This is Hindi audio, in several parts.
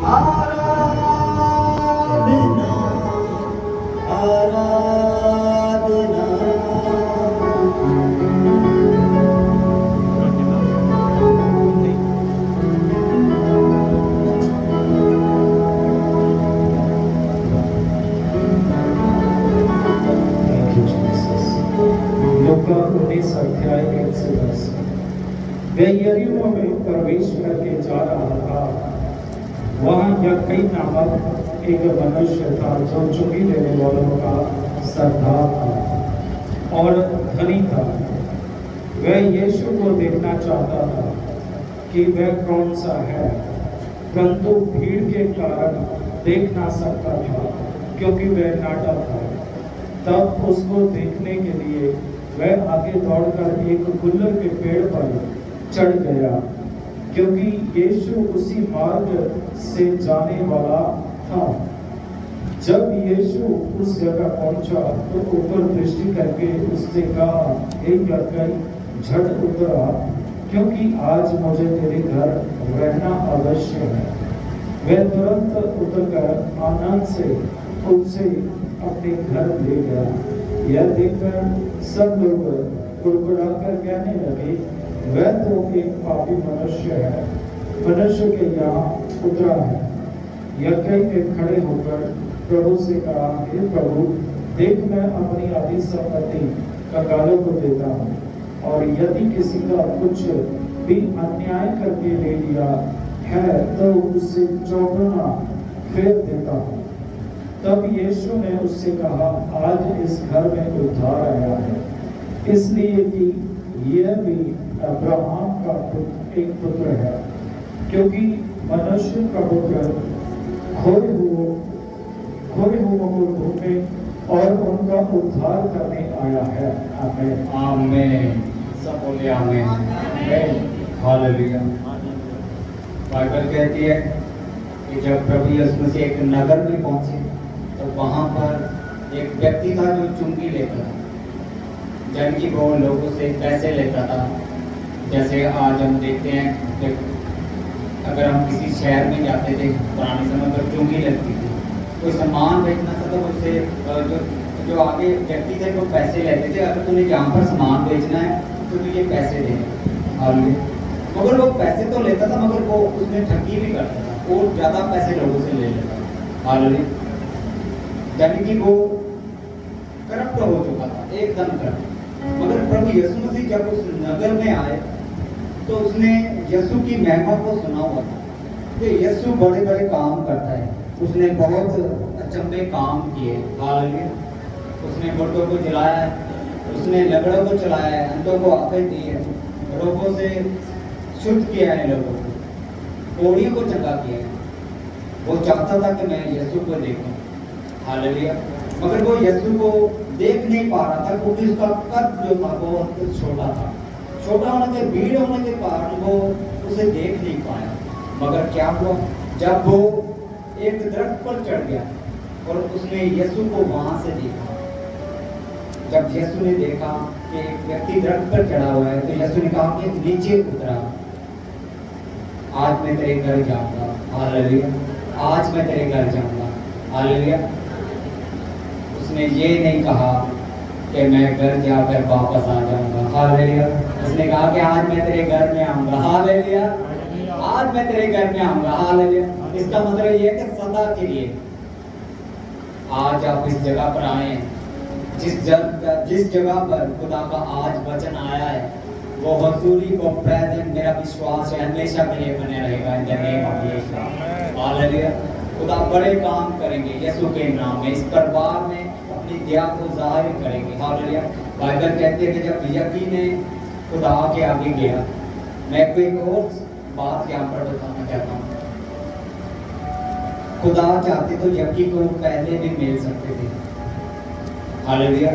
Aradhana Aradhana. Thank you, Jesus. लूका 19:1-10। वह यरीहो में प्रवेश करके जा रहा था। वहाँ यक्कई नामक एक मनुष्य था जो चुंगी लेने वालों का सरदार था और धनी था। वह यीशु को देखना चाहता था कि वह कौन सा है, परंतु भीड़ के कारण देख ना सकता था क्योंकि वह नाटा था। तब उसको देखने के लिए वह आगे दौड़कर एक गुल्लर के पेड़ पर चढ़ गया, क्योंकि यीशु उसी मार्ग से जाने वाला था। जब यीशु उस जगह पहुंचा तो ऊपर दृष्टि करके उससे कहा, हे यक्कई, झट उतर आ, क्योंकि आज मुझे तेरे घर रहना अवश्य है। वह तुरंत उतरकर आनंद से उसे अपने घर ले गया। यह देखकर सब लोग कुड़कुड़ाकर कहने लगे, वह तो एक पापी मनुष्य है, मनुष्य के यहाँ उतरा है। यक्कई ने खड़े होकर प्रभु से कहा, हे प्रभु, देख मैं अपनी आधी संपत्ति कंगालों को देता हूँ, और यदि किसी का कुछ भी अन्याय करके ले लिया है तो उससे चौगुना फेर देता हूँ। तब यीशु ने उससे कहा, आज इस घर में उद्धार आया है, इसलिए कि यह भी अब्राहम का एक पुत्र है, क्योंकि मनुष्य का पुत्र खोए हुओं को ढूंढने और उनका उद्धार करने आया है। आमीन आमीन। सब बोले आमीन। हालेलुया। बाइबल कहती है कि जब प्रभु यीशु मसीह एक नगर में पहुंचे तो वहां पर एक व्यक्ति था जो चुंगी लेता था, जबकि वो लोगों से पैसे लेता था। जैसे आज हम देखते हैं, अगर हम किसी शहर में जाते थे पुराने समय पर चुंगी लगती थी, कोई सामान बेचना था तो उससे जो आगे व्यक्ति थे वो पैसे लेते थे, अगर तुम्हें यहाँ पर सामान बेचना है तो तुझे पैसे देने। मगर वो पैसे तो लेता था, मगर वो उसमें ठगी भी करता था, वो ज़्यादा पैसे लोगों से ले लेता था। हालेलुया। यानी कि वो करप्ट हो चुका था, एकदम करप्ट। मगर प्रभु यीशु मसीह जब उस नगर में आए तो उसने यीशु की महिमा को सुना हुआ था कि यीशु बड़े बड़े काम करता है। उसने बहुत अचंभे काम किए। हालेलुया। उसने मुर्दों को जलाया, उसने लंगड़ों को चलाया, अंधों को आंखें दी है, रोगों से शुद्ध किया है, लोगों को कोढ़ियों को चंगा किया है। वो चाहता था कि मैं यीशु को देखूं। हालेलुया। मगर वो यीशु को देख नहीं पा रहा था क्योंकि उसका कद जो था वो छोटा था। छोटा होने के, भीड़ होने के कारण वो उसे देख नहीं पाया। मगर क्या हुआ, जब वो एक दरख्त पर चढ़ गया और उसने यीशु को वहां से देखा। जब यीशु ने देखा कि एक व्यक्ति दरख्त पर चढ़ा हुआ है तो यीशु ने कहा कि नीचे उतरा, आज मैं तेरे घर जाऊंगा। हालेलुया। आज मैं तेरे घर जाऊंगा। हालेलुया। उसने ये नहीं कहा कि मैं घर जाकर वापस आ जाऊंगा। हालेलुया। उसने कहा कि आज मैं तेरे घर में आऊंगा। हालेलुया। आज मैं तेरे घर में आऊंगा। हालेलुया। इसका मतलब ये है कि सदा के लिए आज आप इस जगह पर आए हैं, जिस जगह पर खुदा का आज वचन आया है, वो हजूरी को प्रेजेंट, मेरा विश्वास है, हमेशा के लिए बने रहेगा। In the name of Yeshu. Hallelujah. खुदा बड़े काम करेंगे यीशु के नाम में, इस परिवार में अपनी दया को जाहिर करेंगे। हालेलुया। बाइबल कहती है कि जब यकी ने खुदा के आगे गया, मैं कोई एक और बात यहाँ पर बताना चाहता हूँ। खुदा चाहते तो यकी को पहले भी मिल सकते थे। हालेलुया।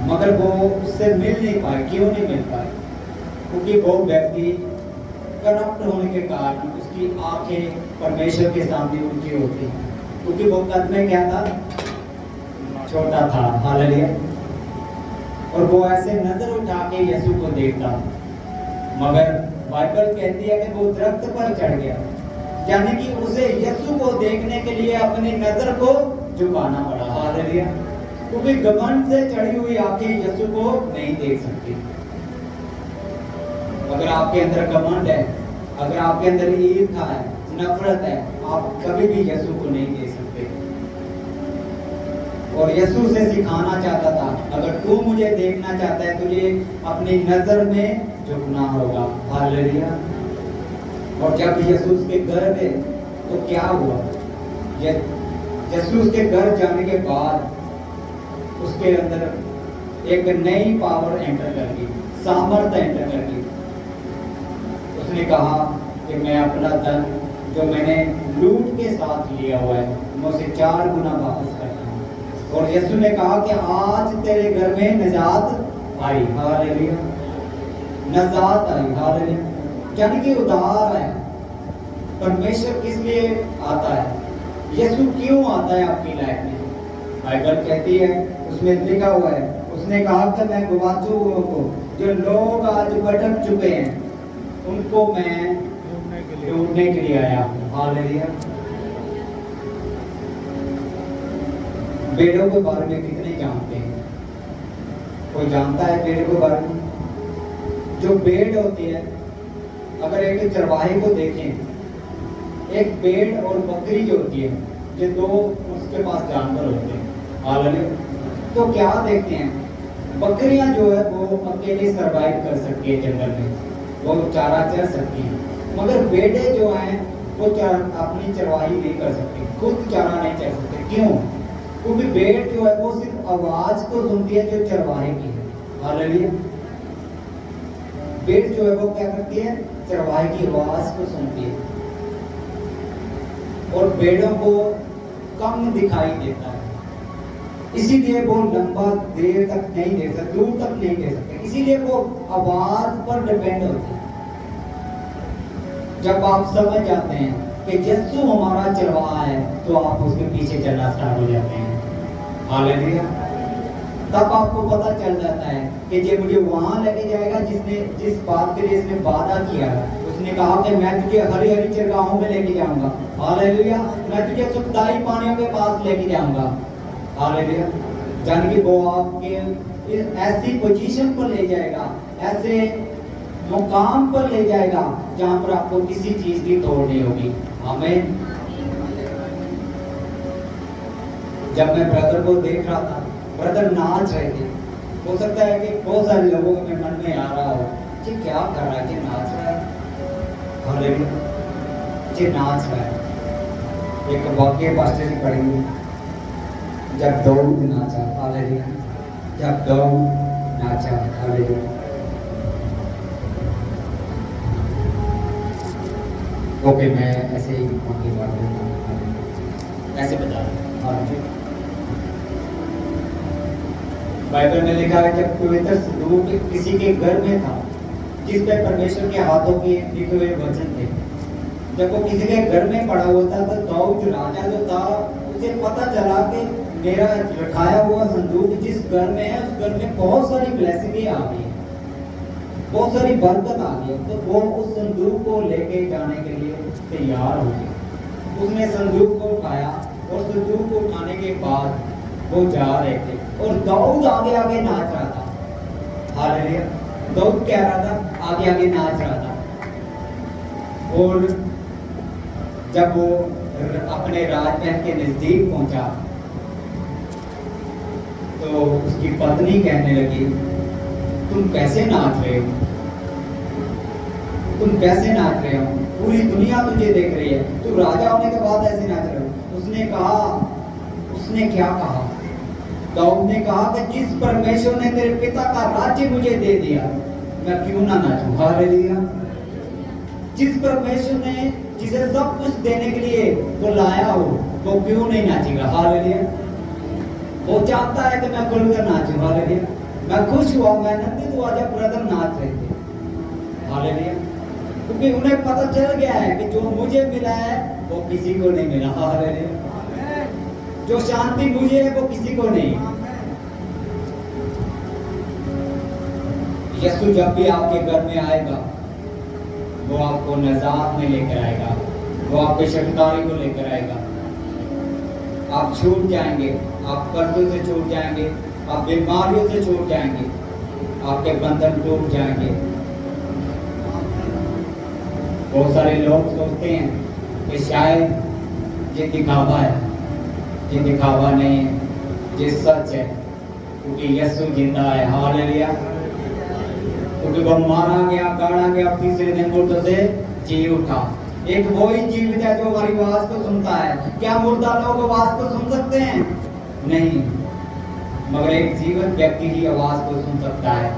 मगर वो उससे मिल नहीं पाए। क्यों नहीं मिल पाए? क्योंकि वो व्यक्ति करप्ट होने के कारण उसकी आंखें परमेश्वर के सामने उनकी होती, क्योंकि वो कद में क्या था, छोटा था। हालेलुया। और वो ऐसे नजर उठा के यीशु को देखता, मगर बाइबल कहती है कि वो दरख्त पर चढ़ गया, यानी कि उसे यीशु को देखने के लिए अपनी नजर को झुकाना पड़ा। हालेलुया। क्योंकि घमंड से चढ़ी हुई आंखें यीशु को नहीं देख सकती। अगर आपके अंदर घमंड है, अगर आपके अंदर ईर्ष्या है, नफरत है, आप कभी भी यीशु को नहीं देख सकते। और यीशु से सिखाना चाहता था, अगर तू मुझे देखना चाहता है तुझे अपनी नजर में झुकना होगा। हालेलुया। और जब यीशु के घर गए तो क्या हुआ? यीशु के घर जाने के बाद उसके अंदर एक नई पावर एंटर कर गई, सामर्थ्य एंटर कर गई। उसने कहा कि मैं अपना धन जो मैंने लूट के साथ लिया हुआ है मैं उसे 4 गुना वापस करता हूँ। और यीशु ने कहा कि आज तेरे घर में निजात आई। हालेलुया। निजात आई। हालेलुया। यानी कि उद्धार है। परमेश्वर किस लिए आता है? यीशु क्यों आता है आपकी लाइफ में? बाइबल कहती है, उसमें लिखा हुआ है, उसने कहा कि मैं गुवाचु को जो लोग आज भटक चुके हैं उनको मैं ढूंढने के लिए आया। हालेलुया। भेड़ों के बारे में कितने जानते हैं? कोई जानता है भेड़ों के बारे में? जो भेड़ होती है, अगर एक चरवाहे को देखें, एक भेड़ और बकरी जो होती है, ये दो उसके पास जानवर होते हैं। हालेलुया। तो क्या देखते हैं? बकरियां जो है वो अकेले सरवाइव कर सकती है जंगल में, वो चारा चर सकती हैं। मगर भेड़े जो हैं वो अपनी चरवाही नहीं कर सकती, खुद चारा नहीं चर सकते। क्यों? क्योंकि भेड़ जो है वो सिर्फ आवाज को सुनती है जो चरवाहे की है। हालेलुया। भेड़ जो है वो क्या करती है? चरवाहे की आवाज को सुनती है। और भेड़ों को कम दिखाई देता है, इसीलिए वो लंबा देर तक नहीं दे सकते, दूर तक नहीं दे सकते, इसीलिए वो आवाज पर डिपेंड होते हैं। जब आप समझ जाते हैं कि यीशु हमारा चरवाहा है तो आप उसके पीछे चलना स्टार्ट हो जाते हैं। हालेलुया। तब आपको पता चल जाता है कि ये मुझे वहां लेके जाएगा जिस बात के लिए इसने वादा किया है। उसने कहा कि मैं तुझे हरी हरी चरगाहों में लेके जाऊंगा। हालेलुया। मैं तुझे सुखदाई पानियों के पास लेके जाऊंगा। हालेलुया। यानी कि वो आपके ऐसी पोजीशन पर ले जाएगा, ऐसे मुकाम पर ले जाएगा जहां पर आपको किसी चीज की तोड़ नहीं होगी। आमीन। जब मैं ब्रदर को देख रहा था, ब्रदर नाच रहे थे। हो सकता है कि बहुत सारे लोगों के मन में आ रहा हो कि क्या कर रहा है, कि नाच रहा है। हालेलुया। जी नाच रहा है। एक वाक्य पास्टर जी पढ़ेंगे, जब दाऊद नाचा। हालेलुया। जब दाऊद नाचा। हालेलुया। ओके, मैं ऐसे ही वाक्य पढ़ देता हूँ, ऐसे बता रहा हूँ। बाइबल में लिखा है, जब पवित्र दूत किसी के घर में था जिस पे परमेश्वर के हाथों के लिखे हुए वचन थे, जब वो किसी के घर में पड़ा हुआ था तो दाऊद राजा जो था उसे पता चला कि मेरा रखाया हुआ संदूक जिस घर में है उस घर में बहुत सारी ब्लेसिंग आ गई, बहुत सारी बरकत आ गई। तो वो उस संदूक को लेके जाने के लिए तैयार हो गया। उसने संदूक को उठाया और संदूक को उठाने के बाद वो जा रहे थे और दाऊद आगे आगे नाच रहा था। हालेलुया। दाऊद कह रहा था, आगे आगे नाच रहा था। और जब वो अपने राजमहल के नजदीक पहुंचा तो उसकी पत्नी कहने लगी, तुम कैसे नाच रहे हो? तुम कैसे नाच रहे हो? पूरी दुनिया तुझे देख रही है, तू राजा होने के बाद ऐसे नाच रहे हो। उसने कहा, उसने क्या कहा? दाऊद ने कहा कि जिस परमेश्वर ने तेरे पिता का राज्य मुझे दे दिया, मैं क्यों ना नाचूं। हालेलुया। जिस परमेश्वर ने जिसे सब कुछ देने के लिए वो लाया हो, वो क्यों नहीं नाचेगा। हालेलुया। वो चाहता है कि मैं खुलकर नाचूं। हालेलुया। मैं खुश हुआ, मैं आनंदित हुआ जब ब्रदर नाच रहे थे। हालेलुया। क्योंकि उन्हें पता चल गया है कि जो मुझे मिला है वो किसी को नहीं मिला। हालेलुया। जो शांति मुझे है वो किसी को नहीं। यीशु जब भी आपके घर में आएगा वो आपको निजात में लेकर आएगा, वो आपके छुटकारे को लेकर आएगा। आप छूट जाएंगे, आप कर्जों से छूट जाएंगे, आप बीमारियों से छूट जाएंगे, आपके बंधन टूट जाएंगे। बहुत सारे लोग सोचते हैं कि शायद ये दिखावा है, ये दिखावा नहीं है, ये सच है, क्योंकि यीशु जिंदा है। हालेलुया। क्योंकि वो मारा गया, गाड़ा गया, तीसरे दिन मुर्दों से जी उठा। एक वही जीवित है जो हमारी आवाज को सुनता है। क्या मुर्दा लोग आवाज को सुन सकते हैं? नहीं, मगर एक जीवित व्यक्ति ही आवाज को सुन सकता है।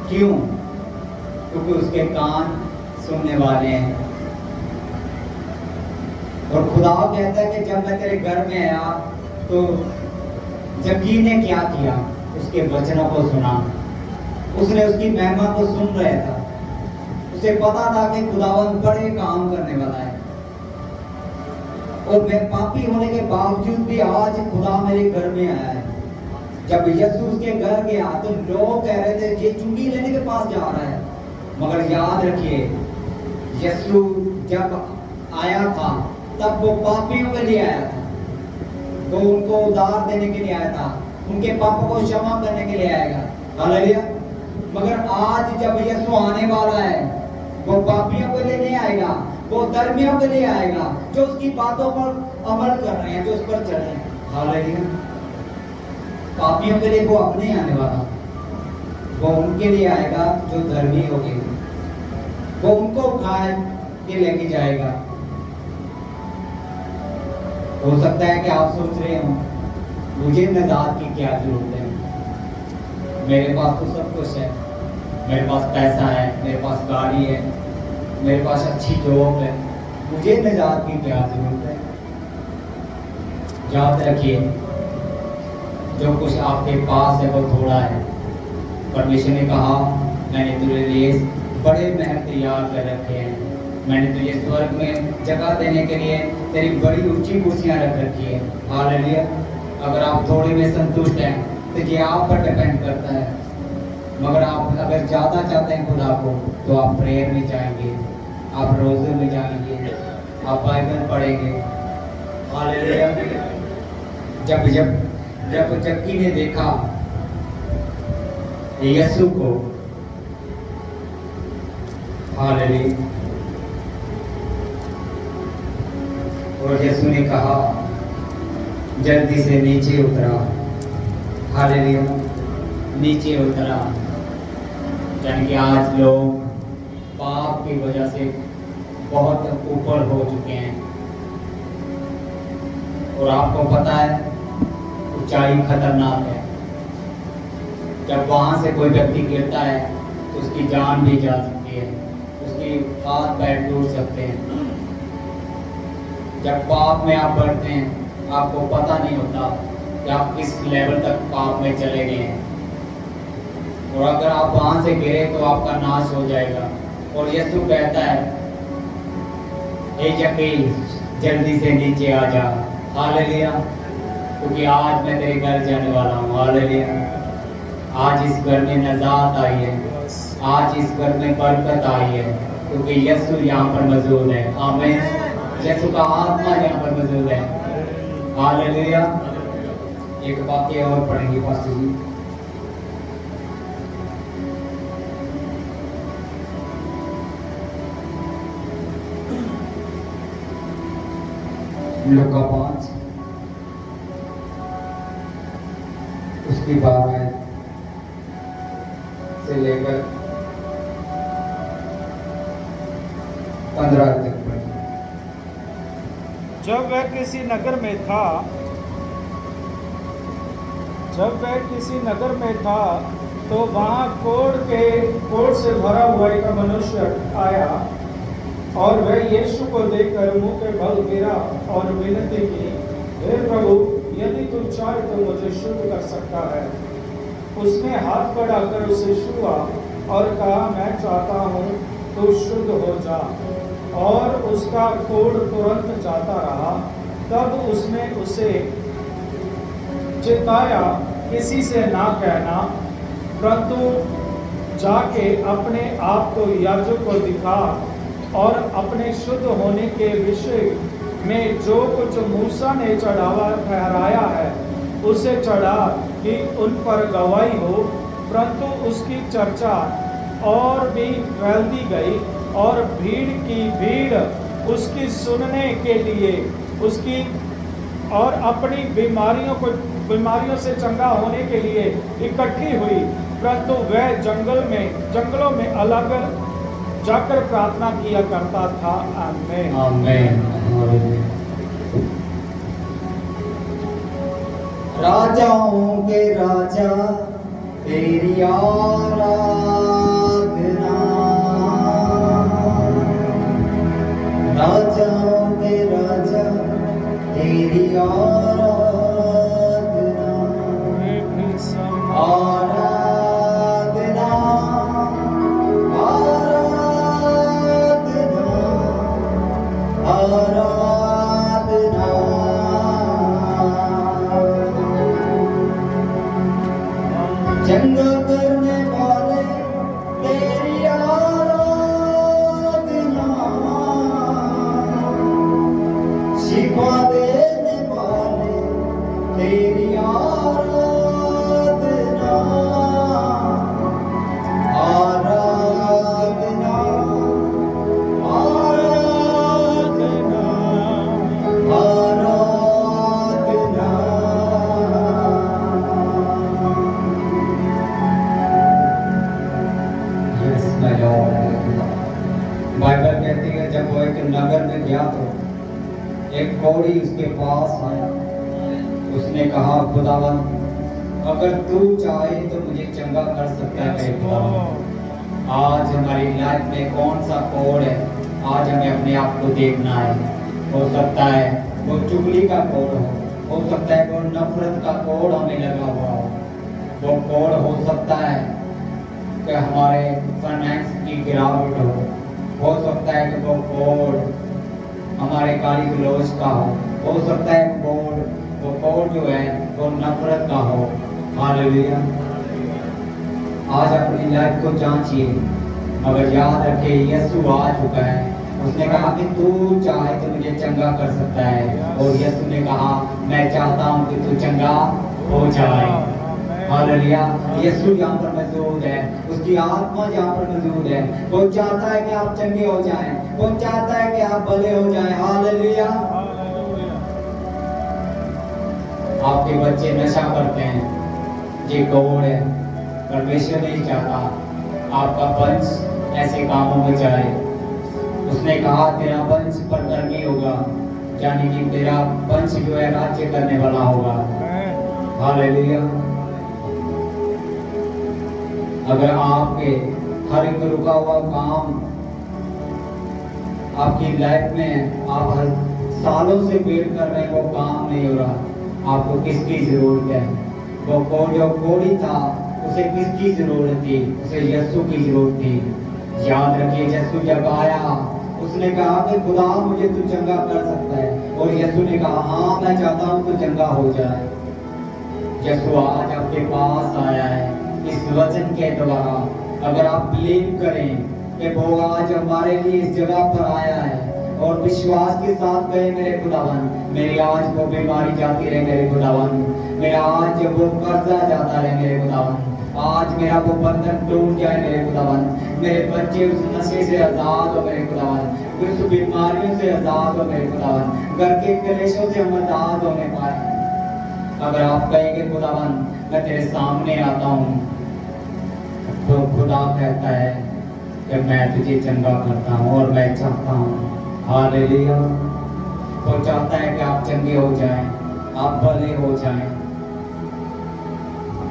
क्यों? क्योंकि उसके कान सुनने वाले हैं। और खुदा कहता है कि जब मैं तेरे घर में आया तो जक्कई ने क्या किया? उसके वचनों को सुना, उसने उसकी महिमा को सुन रहा था। उसे पता था कि खुदावन बड़े काम करने वाला है। और मैं पापी होने के बावजूद भी आज खुदा मेरे घर में आया है। जब यीशु उसके घर गया तो लोग कह रहे थे ये चुंगी लेने के पास जा रहा है, मगर याद रखिए यीशु जब आया था तब वो पापियों के लिए आया था, वो उनको उद्धार देने के लिए आया था, उनके पापों को क्षमा करने के लिए आएगा। हालेलुया। मगर आज जब यीशु आने वाला है, वो पापियों के लिए नहीं आएगा, वो धर्मियों के लिए आएगा, जो उसकी बातों पर अमल कर रहे हैं, जो उस पर चल रहे हैं। हालेलुया। पापियों के लिए वो अपने आने वाला, वो उनके लिए आएगा जो धर्मी हो गए, वो उनको उठाए के लेके जाएगा। हो सकता है कि आप सोच रहे हो मुझे निजात की क्या जरूरत है, मेरे पास तो सब कुछ है, मेरे पास पैसा है, मेरे पास गाड़ी है, मेरे पास अच्छी जॉब है, मुझे निजात की क्या जरूरत है। याद रखिए जो कुछ आपके पास है वो थोड़ा है। परमेश्वर ने कहा मैंने तेरे लिए बड़े महल तैयार कर रखे हैं, मैंने तुझे स्वर्ग में जगह देने के लिए तेरी बड़ी ऊंची कुर्सियां रख रखी है। हालेलुया। अगर आप थोड़े में संतुष्ट हैं तो ये आप पर डिपेंड करता है, मगर आप अगर ज़्यादा चाहते हैं खुदा को तो आप प्रेयर में जाएंगे, आप रोज़े में जाएंगे, आप बाइबल पढ़ेंगे। हालेलुया। जब जब जब जक्कई ने देखा यीशु को, हालेलुया, और यीशु ने कहा जल्दी से नीचे उतरा। हालेलुया। नीचे उतरा, यानी कि आज लोग पाप की वजह से बहुत ऊपर हो चुके हैं। और आपको पता है ऊंचाई खतरनाक है। जब वहां से कोई व्यक्ति गिरता है तो उसकी जान भी जा सकती है, उसकी हाथ पैर टूट सकते हैं। जब पाप में आप बढ़ते हैं आपको पता नहीं होता कि आप किस लेवल तक पाप में चले गए हैं, और अगर आप वहां से गिरे तो आपका नाश हो जाएगा। और यीशु कहता है हे जक्कई जल्दी से नीचे आ जा। हालेलुया। क्योंकि आज मैं तेरे घर जाने वाला हूँ। हालेलुया। आज इस घर में निजात आई है, आज इस घर में बरकत आई है, क्योंकि यीशु यहाँ पर मौजूद है। आमीन। यीशु का आत्मा यहाँ पर मौजूद है। हालेलुया। एक वाक्य और पढ़ेंगे पास्टर जी। लूका 5 उसकी 12 से लेकर 15 तक पढ़ी। जब वह किसी नगर में था तो वहाँ कोढ़ से भरा हुआ एक मनुष्य आया, और वह यीशु को देखकर मुंह के बल गिरा और विनती की, हे प्रभु यदि तू चाहे तो मुझे शुद्ध कर सकता है। उसने हाथ बढ़ाकर उसे छुआ और कहा मैं चाहता हूँ तू शुद्ध हो जा, और उसका कोढ़ तुरंत जाता रहा। तब उसने उसे चिताया किसी से ना कहना, परंतु जाके अपने आप को याजक को दिखा और अपने शुद्ध होने के विषय में जो कुछ मूसा ने चढ़ावा ठहराया है उसे चढ़ा कि उन पर गवाही हो, परंतु उसकी चर्चा और भी फैलती गई और भीड़ की भीड़ उसकी सुनने के लिए उसकी और अपनी बीमारियों से चंगा होने के लिए इकट्ठी हुई, परंतु वह जंगलों में अलग जाकर प्रार्थना किया करता था। आमीन आमीन। राजाओं के राजा तेरी आराधना, राजाओं के राजा तेरी आराधना, आराधना, आराधना, आराधना। जंग करने वाले तेरी आराधना, शिफा देने वाले तेरी आराधना, आराधना, आराधना, आराधना। Yes my lord. बाइबल कहती है जब वो एक नगर में गया तो एक कौड़ी उसके पास आया, उसने कहा खुदावन अगर तू चाहे तो मुझे चंगा कर सकता है खुदावन। आज हमारी लाइफ में कौन सा कोड है, आज हमें अपने आप को देखना है। हो सकता है वो चुगली का कोड हो सकता है वो नफरत का कोड हमें लगा हुआ हो, वो कोड हो सकता है कि हमारे फाइनेंस की गिरावट हो सकता है कि वो कोड हमारे गाली गलौज का हो सकता है वो कोड जो है वो नफरत का हो। हालेलुया। आज अपनी लाइफ को जांचिए, मगर याद रखे यीशु आ चुका है। उसने कहा कि तू चाहे तो मुझे चंगा कर सकता है, और यीशु ने कहा मैं चाहता हूँ कि तू चंगा हो जाए। हालेलुया। यीशु यहाँ पर मौजूद है, उसकी आत्मा यहाँ पर मौजूद है। वो चाहता है कि आप चंगे हो जाएं, वो चाहता है कि आप भले हो जाएं। हालेलुया। आपके बच्चे नशा करते हैं, ये कोड है। परमेश्वर नहीं चाहता आपका वंश ऐसे कामों में जाए। उसने कहा तेरा वंश परधर्मी होगा, यानी कि तेरा वंश जो है राज्य करने वाला होगा। हालेलुया। अगर आपके हर एक रुका हुआ काम आपकी लाइफ में आप हर सालों से वेट कर रहे हैं, वो काम नहीं हो रहा, आपको किसकी जरूरत है? वो जो कोड़ी था उसे किसकी जरूरत थी? उसे यीशु की जरूरत थी। याद रखिए यीशु जब आया उसने कहा कि खुदा मुझे तू चंगा कर सकता है, और यीशु ने कहा हाँ मैं चाहता हूँ तू चंगा हो जाए। यीशु आज आपके पास आया है इस वचन के द्वारा। अगर आप बिलीव करें कि वो आज हमारे लिए इस जगह पर आया है और विश्वास के साथ कहे मेरे खुदावन मेरी आज वो बीमारी जाती रहे मेरे खुदावन, मेरा आज वो कर्जा जाता रहे मेरे खुदावन, आज मेरा वो बंधन टूट जाए मेरे खुदावन, मेरे बच्चे उस नशे से आजाद हो मेरे खुदावन, उस बीमारियों से आजाद हो मेरे खुदावन, घर के कलेशों से हम आजाद होने पाए। अगर आप कहेंगे खुदावन मैं तेरे सामने आता हूँ, तो खुदा कहता है कि मैं तुझे चंगा करता हूँ और मैं चाहता हूँ। हालेलुया। वो चाहता है कि आप चंगे हो जाएं, आप भले हो जाएं।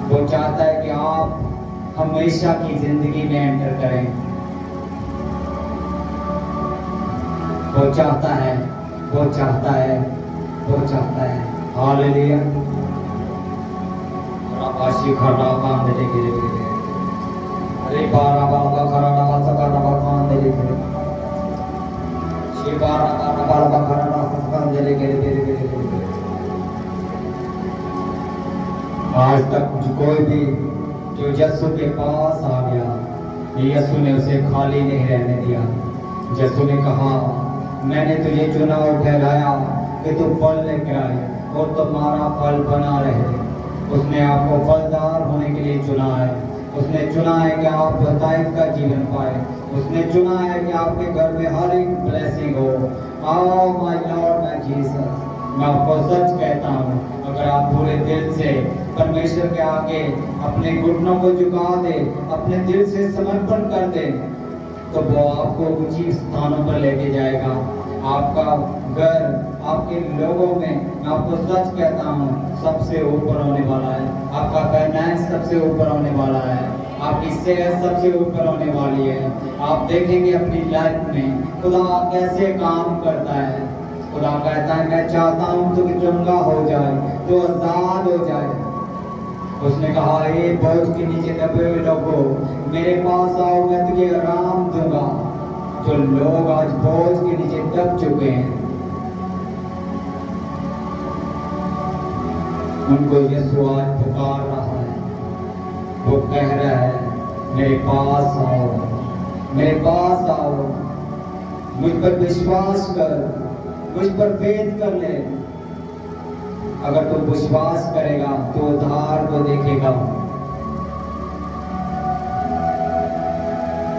वो चाहता है कि आप हमेशा की जिंदगी में एंटर करें। वो चाहता है, वो चाहता है, वो चाहता है। हालेलुया। आशी खड़ा काम दे के अरे बारा बारा खड़ा ना सका ना काम दे के शी बारा बारा खड़ा ना सका दे के आज तक कोई भी जो यीशु के पास आ गया, यीशु ने उसे खाली नहीं रहने दिया। यीशु ने कहा, मैंने तुझे चुना और ठहराया कि तू फल लेकर आए और तुम्हारा फल बना रहे। उसने आपको फलदार होने के लिए चुना है। उसने चुना है कि आप बहुतायत का जीवन पाए। उसने चुना है कि आपके घर में हर एक ब्लेसिंग हो। आओ माय लॉर्ड माय जीसस, मैं आपको सच कहता हूँ, अगर आप पूरे दिल से परमेश्वर के आगे अपने घुटनों को झुका दे, अपने दिल से समर्पण कर दे, तो वो आपको ऊंची स्थानों पर लेके जाएगा। आपका घर, आपके लोगों में, मैं आपको सच कहता हूँ, सबसे ऊपर होने वाला है। आपका फाइनेंस सबसे ऊपर होने वाला है। आपकी सेहत सबसे ऊपर होने वाली है। आप देखेंगे अपनी लाइफ में खुदा कैसे काम करता है। खुदा कहता है, मैं चाहता हूँ तुम चंगा हो जाए, तो आजाद हो जाए। उसने कहा, हे बोझ के नीचे दबे हुए लोगों, मेरे पास आओ, मैं तुझे आराम दूंगा। जो लोग आज बोझ के नीचे दब चुके हैं, उनको यीशु आज पुकार रहा है। वो कह रहा है, मेरे पास आओ, मेरे पास आओ, मुझ पर विश्वास कर, मुझ पर फेथ कर ले। अगर तू विश्वास करेगा तो उद्धार को देखेगा।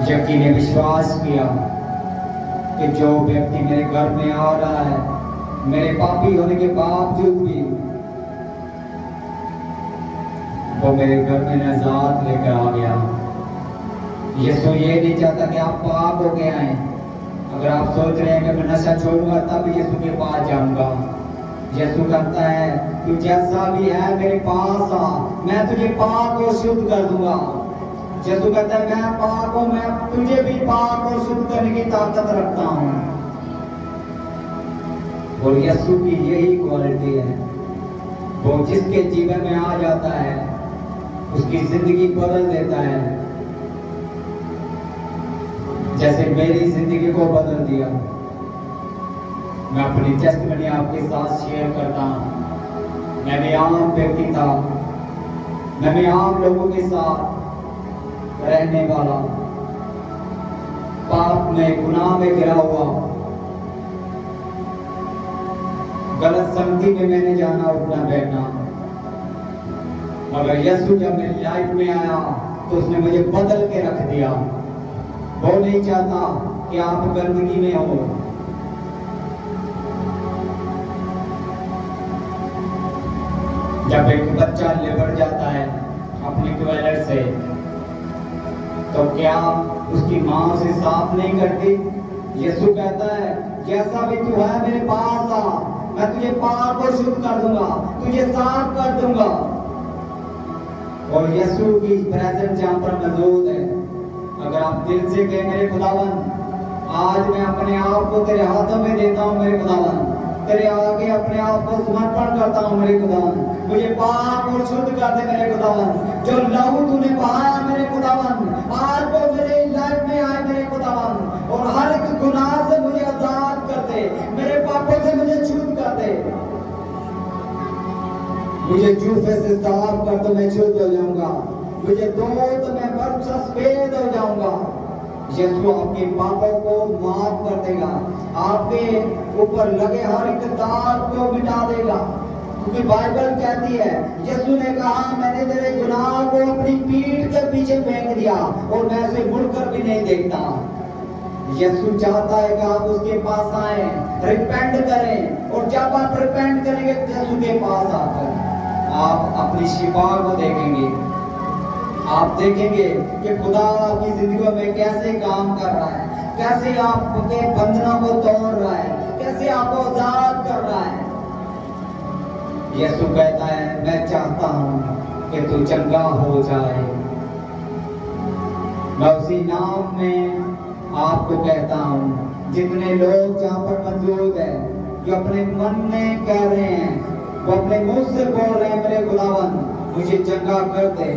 यकीन ने विश्वास किया कि जो व्यक्ति मेरे घर में आ रहा है, मेरे पापी होने के बावजूद भी वो मेरे घर में नजात लेकर आ गया। यीशु ये नहीं चाहता कि आप पाप हो के आए। अगर आप सोच रहे हैं कि मैं नशा छोड़ूंगा तब यीशु के पास जाऊंगा, यीशु कहता है, तू जैसा भी है मेरे पास आ, मैं तुझे पाक और शुद्ध कर दूंगा। यीशु कहता है, मैं पाक हूं, मैं तुझे भी पाक और शुद्ध करने की ताकत रखता हूं। और यीशु की यही क्वालिटी है, वो जिसके जीवन में आ जाता है उसकी जिंदगी बदल देता है। जैसे मेरी जिंदगी को बदल दिया। मैं अपनी टेस्टमनी आपके साथ शेयर करता हूं। मैं भी आम व्यक्ति था, मैं भी आम लोगों के साथ रहने वाला, पाप में, गुनाह में गिरा हुआ, गलत संगति में मैंने जाना उठना बैठना। मगर यीशु जब मेरी लाइफ में आया तो उसने मुझे बदल के रख दिया। वो नहीं चाहता कि आप गंदगी में हो। जब एक बच्चा लिबड़ जाता है अपने टॉयलेट से, तो क्या उसकी मां उसे साफ नहीं करती? यीशु कहता है, जैसा भी तू है मेरे पास आ, मैं तुझे पाक और शुद्ध कर दूंगा, तुझे साफ कर दूंगा। और यीशु की प्रेजेंस जहां पर मौजूद है, अगर आप दिल से कहें, मेरे खुदावन, आज मैं अपने आप को तेरे हाथों में देता हूं मेरे खुदावन, तेरे आगे अपने आप को समर्पण करता हूं मेरे खुदावन, मुझे पाक और शुद्ध कर दे मेरे खुदावन। जो लहू तूने बहाया मेरे खुदावन, आज वो मेरे लाइफ में आए मेरे खुदावन, और हर एक गुनाह से मुझे आजाद कर दे, मेरे पापों से मुझे शुद्ध कर दे। मुझे जूफे से साफ कर दो, मैं शुद्ध हो जाऊंगा। मुझे दो तो मैं बर्फ से सफेद हो जाऊंगा। यीशु आपके पापों को माफ कर देगा, आपके ऊपर लगे हर एक दाग को मिटा देगा। क्योंकि बाइबल कहती है, यीशु ने कहा, मैंने तेरे गुनाह को अपनी पीठ के पीछे फेंक दिया और मैं उसे मुड़कर भी नहीं देखता। यीशु चाहता है कि आप उसके पास आए, रिपेंट करें, और जब आप रिपेंट करेंगे यीशु के पास आकर आप अपनी शिफा को देखेंगे। आप देखेंगे कि खुदा आपकी जिंदगी में कैसे काम कर रहा है, कैसे आपके बंधनों को तोड़ रहा है, कैसे आपको आजाद कर रहा है। यीशु कहता है, मैं चाहता हूं कि तू चंगा हो जाए। मैं उसी नाम में आपको कहता हूं, जितने लोग जहां पर मौजूद है, जो अपने मन में कह रहे हैं, वो अपने मुंह से बोल रहे हैं, मेरे खुदावन मुझे चंगा कर दे।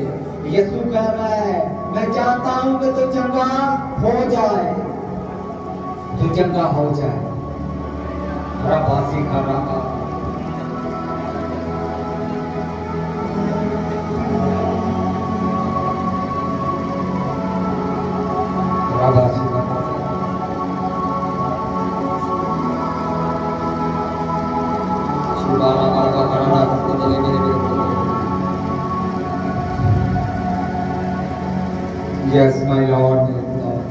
यीशु कह रहा है, मैं चाहता हूं कि तू चंगा हो जाए, तू चंगा हो जाए। रबासी का रहा रबासी का Yes, my Lord, my Lord.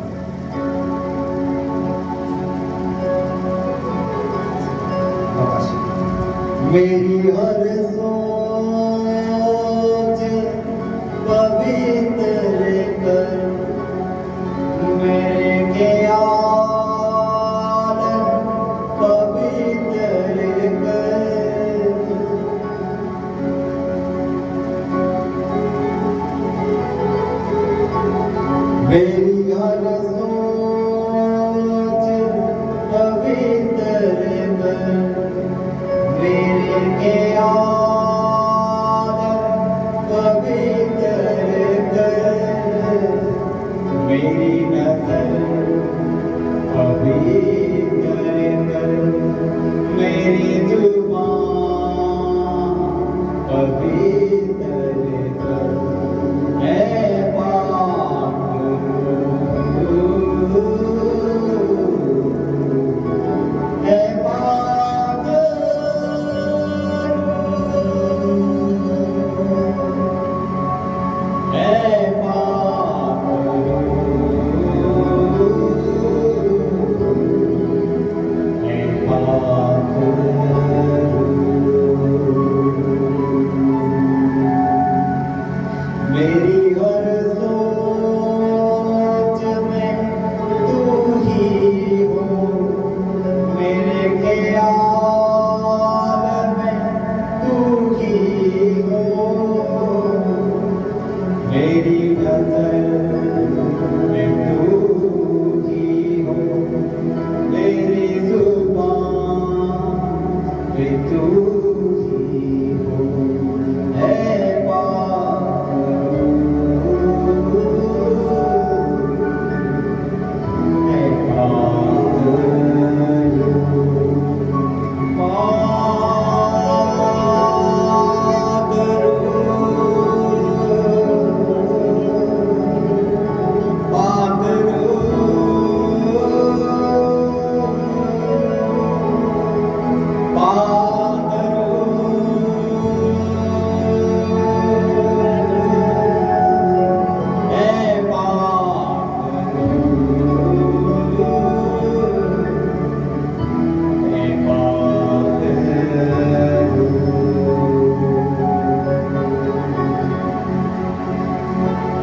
मेरी हर सोच पवित्र कर, मेरे ख्याल पवित्र कर। मेरी हर सोच पवित्र कर, मेरे ख्याल पवित्र कर। मेरी नजर पवित्र कर, मेरी जुबान पवित्र कर। ऐ पाक रूह, ऐ पाक रूह, ऐ पाक रूह, ऐ पाक रूह। मेरी हर सोच में तू ही हो, मेरे ख्याल में तू ही हो। मेरी नजर में तू ही हो, मेरी जुबान में तू ही हो। ऐ पाक रूह, ऐ पाक रूह, पाक रूह, पाक रूह, पाक रूह। ऐ पाक रूह, ऐ पाक रूह।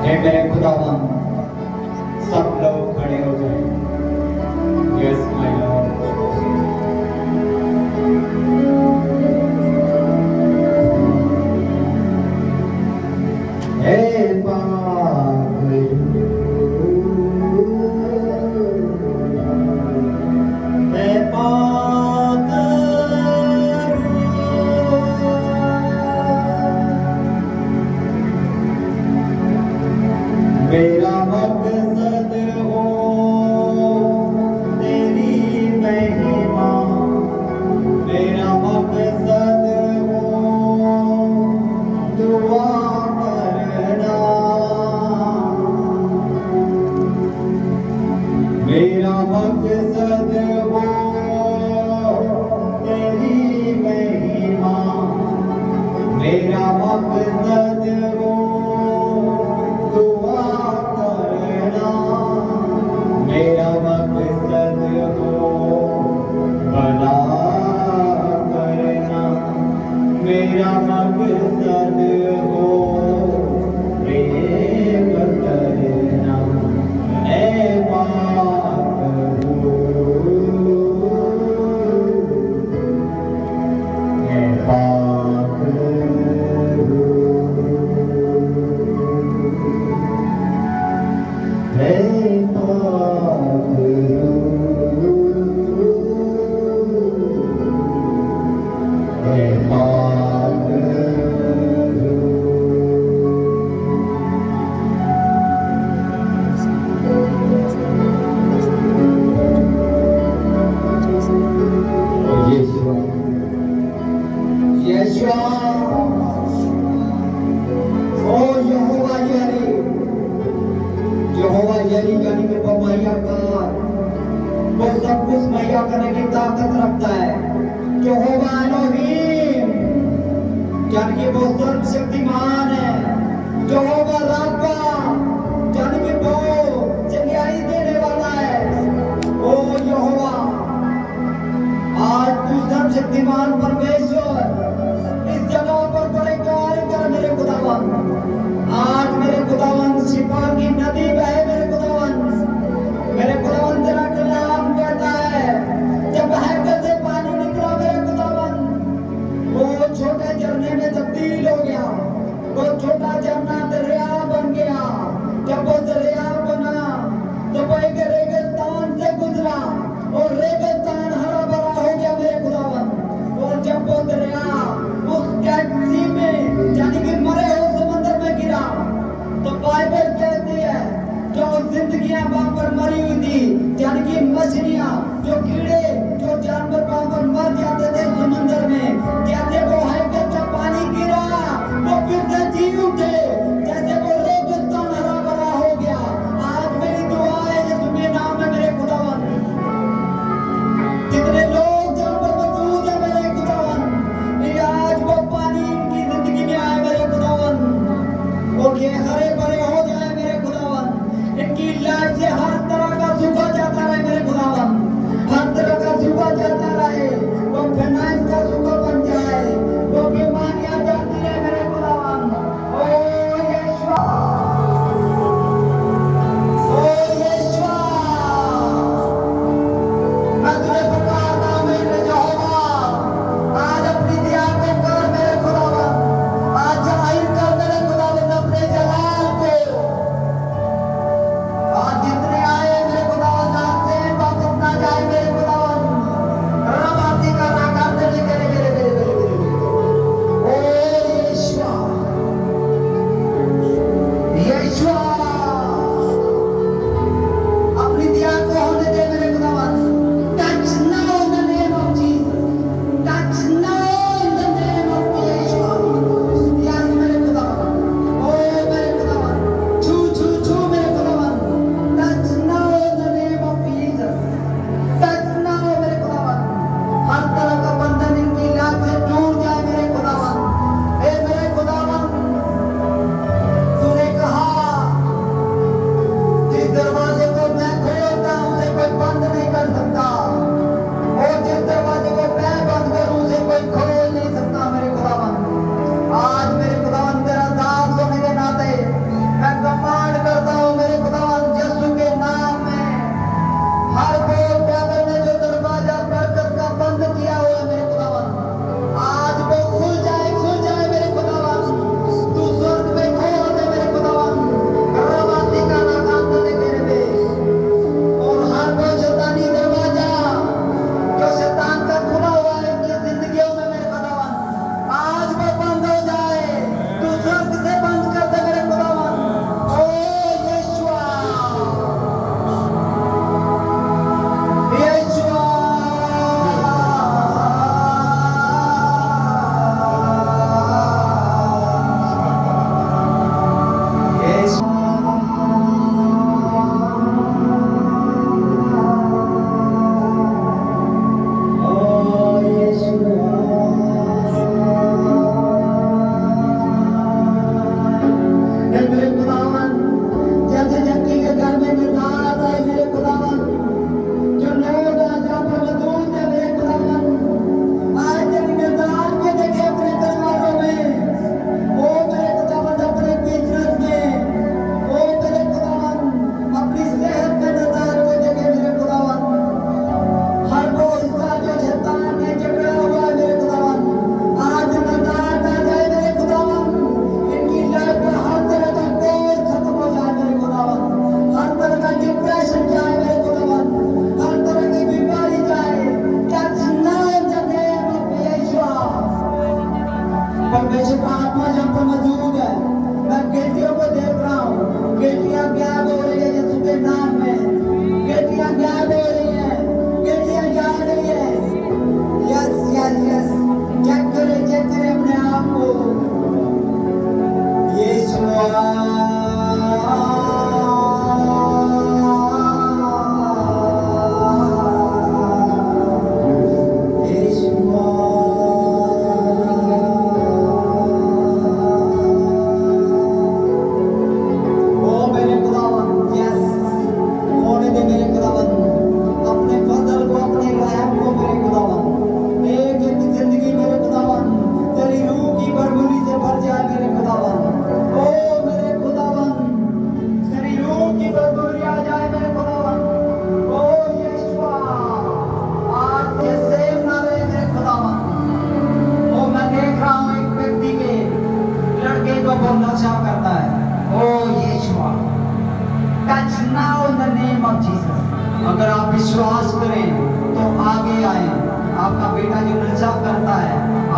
हे मेरे खुदावन, सब लोग खड़े हो जाएं। Yes my Lord. हे पाक रूह, हे पाक रूह। मेरा मकसद हो तेरी महिमा, मेरा मकसद हो दुआ करना। मेरा मकसद हो तेरी महिमा, मेरा मकसद हो दुआ करना। मेरा मकसद हो भला करना, मेरा मकसद हो प्रेम करना। ऐ पाक रूह, ऐ पाक रूह, ऐ पाक रूह, ऐ पाक रूह। यीशु, यीशु, ओ यहोवा यरी, यहोवा यरी यानी कि वो मुहैया कर, वो सब कुछ मुहैया करने की ताकत रखता है। यहोवा एलोहीम, जान कि वो सर्वशक्तिमान है, यहोवा राफा, जान कि वो चंगाई देने वाला है। ओ यहोवा, आज तू सर्वशक्तिमान परमेश्वर इस जगह पर बड़े कार्य कर मेरे खुदावन। आज मेरे खुदावन शिफा की नदी बहे मेरे खुदावन। मेरे खुदावन तेरा कलाम कहता है जब हैकल से पानी निकला मेरे खुदावन, वो छोटे झरने में तब्दील हो गया, वो छोटा झरना दरिया बन गया। जब वो दरिया बना तो वो एक रेगिस्तान से गुजरा और रेगिस्तान हरा भरा हो गया मेरे खुदावन। और जब वो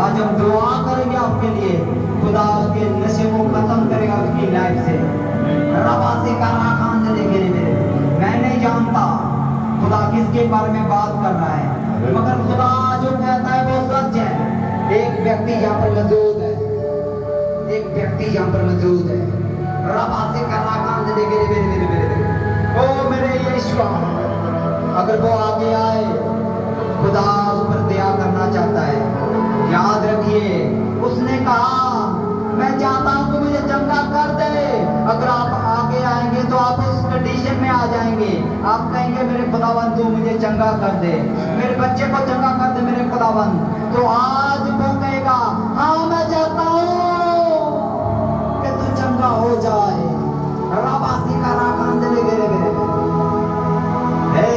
आज हम दुआ करेंगे आपके लिए, खुदा उसके नशे को खत्म करेगा उसकी लाइफ से। रबा से कारा खान दे मेरे मैं नहीं जानता खुदा किसके बारे में बात कर रहा है, मगर खुदा जो कहता है वो सच है। एक व्यक्ति यहाँ पर मौजूद है, एक व्यक्ति यहाँ पर मौजूद है। रबा से कारा खान दे मेरे ओ मेरे यीशु, अगर वो आगे आए, खुदा उस पर दया करना चाहता है। याद रखिए, उसने कहा मैं चाहता हूं कि मुझे चंगा कर दे। अगर आप आगे आएंगे तो आप उस कंडीशन में आ जाएंगे, आप कहेंगे मेरे खुदावन तू मुझे चंगा कर दे, मेरे बच्चे को चंगा कर दे मेरे खुदावन। तो आज वो कहेगा हाँ मैं चाहता हूं कि तू चंगा हो जाए। रबासी का राकान दे मेरे हे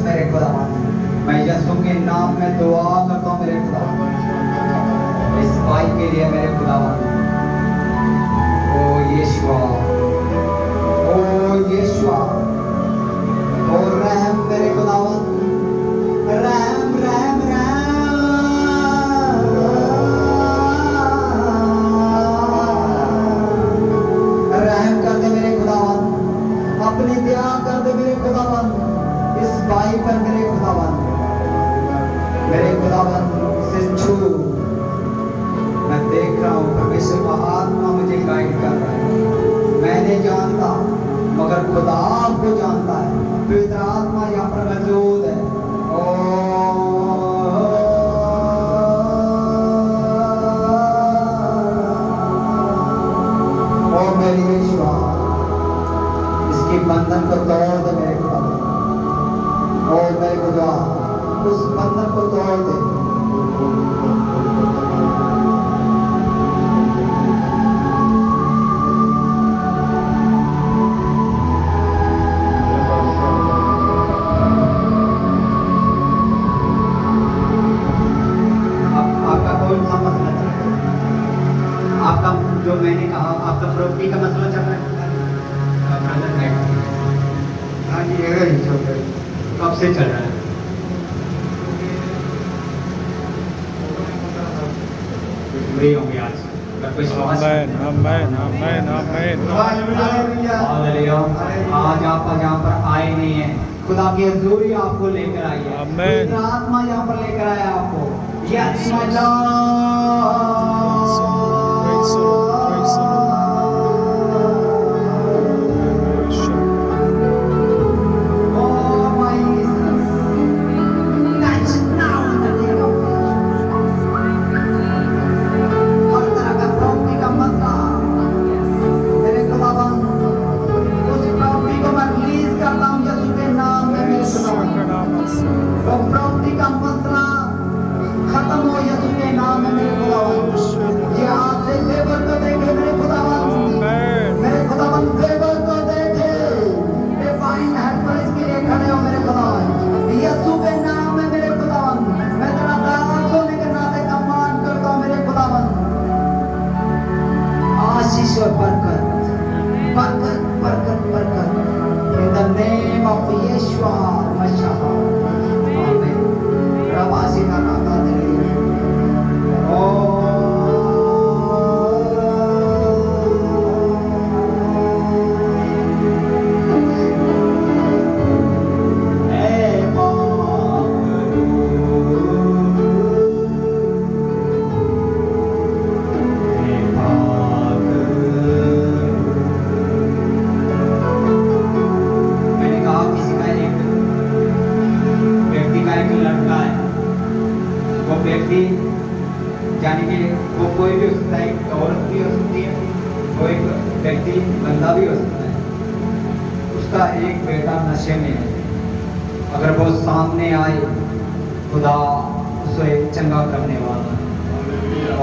मेरे खुदावन, मैं यीशु के नाम में दुआ करता हूँ मेरे खुदावन, इस भाई के लिए मेरे खुदावन। ओ यीशुआ, ओ यीशुआ, ओ रहम मेरे खुदावन, रहम रहम रहम कर दे मेरे खुदावन, अपनी दया कर दे मेरे खुदावन, इस भाई पर मेरे खुदावन, मेरे खुदावन से छू। मैं देख रहा हूँ परमेश्वर का आत्मा मुझे गाइड कर रहा है। मैं नहीं जानता मगर खुदा आपको जानता है। पवित्र आत्मा यहाँ पर मौजूद है। ओ मेरी यीशुआ, इसकी बंधन को तोड़ दे मेरे खुदा। ओ मेरे खुदा, उस बंधन को तोड़ दे। आपका जो मैंने कहा, आपका प्रॉपर्टी का मसला चल रहा है ब्रदर? हाँ जी, यही चल रहा है। कब से चल रहा है? फ्री होंगे आज। आज आप यहाँ पर आए नहीं है, खुदा की हजूरी आपको लेकर आई है। आत्मा यहाँ पर लेकर आया आपको। Yes, my Lord. In the name of Yeshua Mashiach. Amen. Rabasina Nakadiri. व्यक्ति यानी कि वो कोई भी हो सकता है, एक औरत भी हो सकती है, वो एक व्यक्ति बंदा भी हो सकता है। उसका एक बेटा नशे में है, अगर वो सामने आए खुदा उसे चंगा करने वाला है।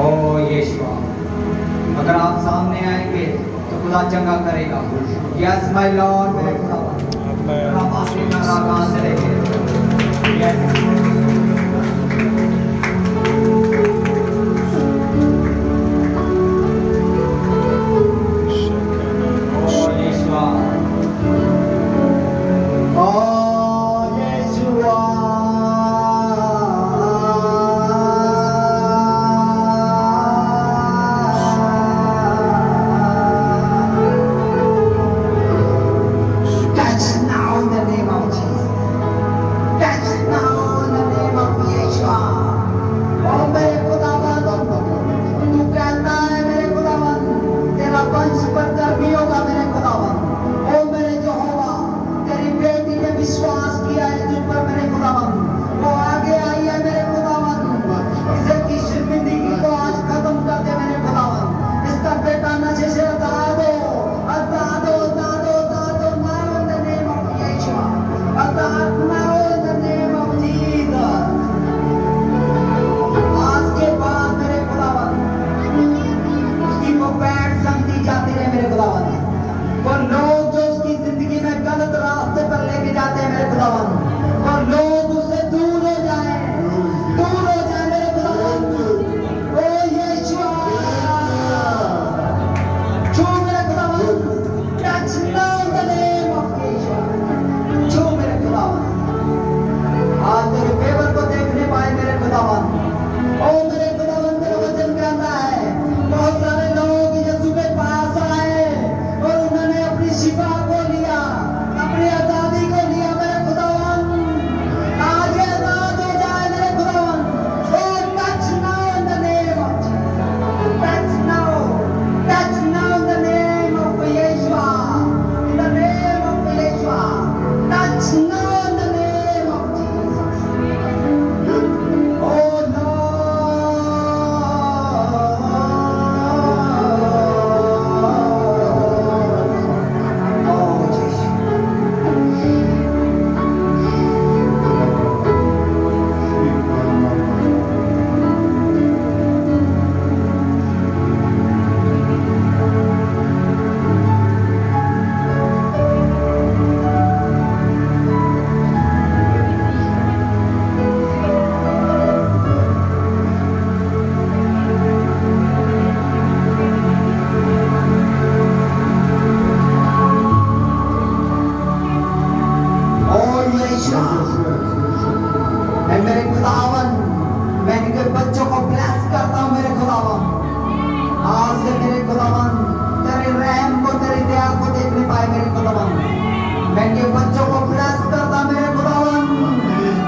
ओ यीशुआ, अगर आप सामने आएंगे तो खुदा चंगा करेगा। यस माय लॉर्ड, मेरे खुदा